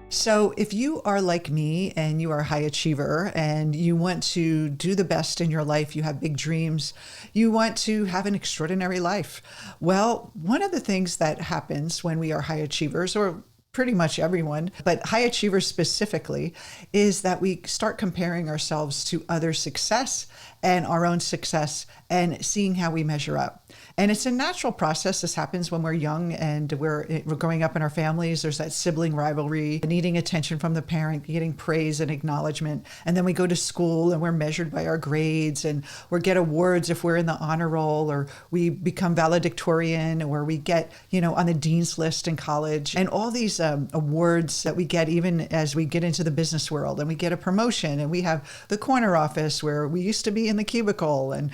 So, if you are like me and you are a high achiever and you want to do the best in your life, you have big dreams, you want to have an extraordinary life. Well, one of the things that happens when we are high achievers, or pretty much everyone, but high achievers specifically, is that we start comparing ourselves to other success and our own success and seeing how we measure up. And it's a natural process. This happens when we're young and we're growing up in our families. There's that sibling rivalry, needing attention from the parent, getting praise and acknowledgement. And then we go to school and we're measured by our grades and we get awards if we're in the honor roll, or we become valedictorian, or we get, on the dean's list in college. And all these awards that we get even as we get into the business world, and we get a promotion, and we have the corner office where we used to be in the cubicle, and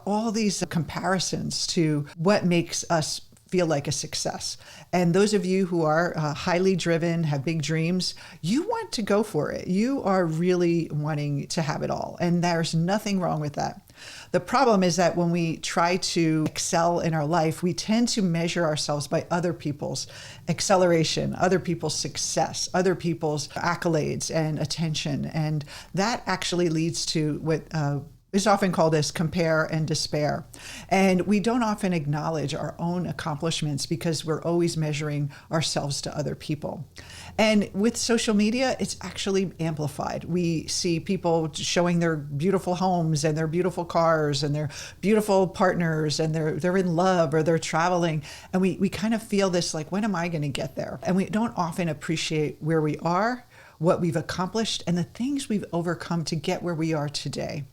all these comparisons to what makes us feel like a success. And those of you who are highly driven, have big dreams, you want to go for it. You are really wanting to have it all. And there's nothing wrong with that. The problem is that when we try to excel in our life, we tend to measure ourselves by other people's acceleration, other people's success, other people's accolades and attention. And that actually leads to what is often called as compare and despair. And we don't often acknowledge our own accomplishments because we're always measuring ourselves to other people. And with social media, it's actually amplified. We see people showing their beautiful homes and their beautiful cars and their beautiful partners, and they're in love or they're traveling. And we kind of feel this like, when am I going to get there? And we don't often appreciate where we are, what we've accomplished, and the things we've overcome to get where we are today.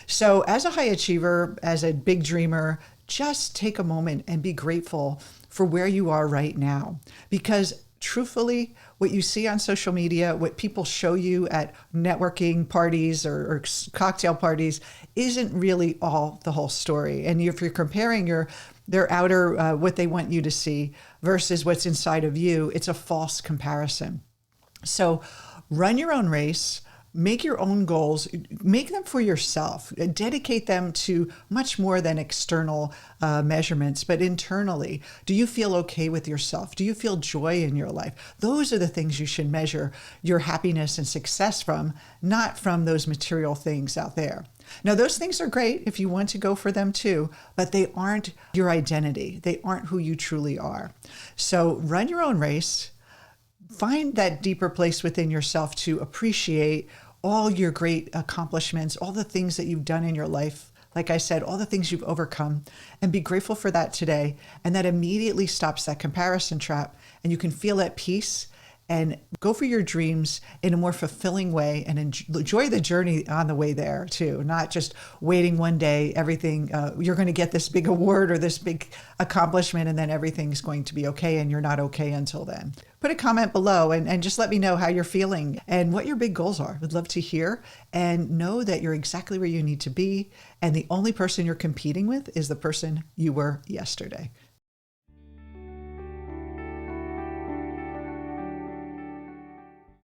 So as a high achiever, as a big dreamer, just take a moment and be grateful for where you are right now. Because truthfully, what you see on social media, what people show you at networking parties or cocktail parties, isn't really all the whole story. And if you're comparing their outer, what they want you to see versus what's inside of you, it's a false comparison. So run your own race. Make your own goals, make them for yourself, dedicate them to much more than external measurements, but internally. Do you feel okay with yourself? Do you feel joy in your life? Those are the things you should measure your happiness and success from, not from those material things out there. Now, those things are great if you want to go for them too, but they aren't your identity. They aren't who you truly are. So run your own race. Find that deeper place within yourself to appreciate all your great accomplishments, all the things that you've done in your life. Like I said, all the things you've overcome, and be grateful for that today. And that immediately stops that comparison trap, and you can feel at peace and go for your dreams in a more fulfilling way, and enjoy the journey on the way there too. Not just waiting one day, everything, you're going to get this big award or this big accomplishment, and then everything's going to be okay, and you're not okay until then. Put a comment below and just let me know how you're feeling and what your big goals are. Would love to hear, and know that you're exactly where you need to be. And the only person you're competing with is the person you were yesterday.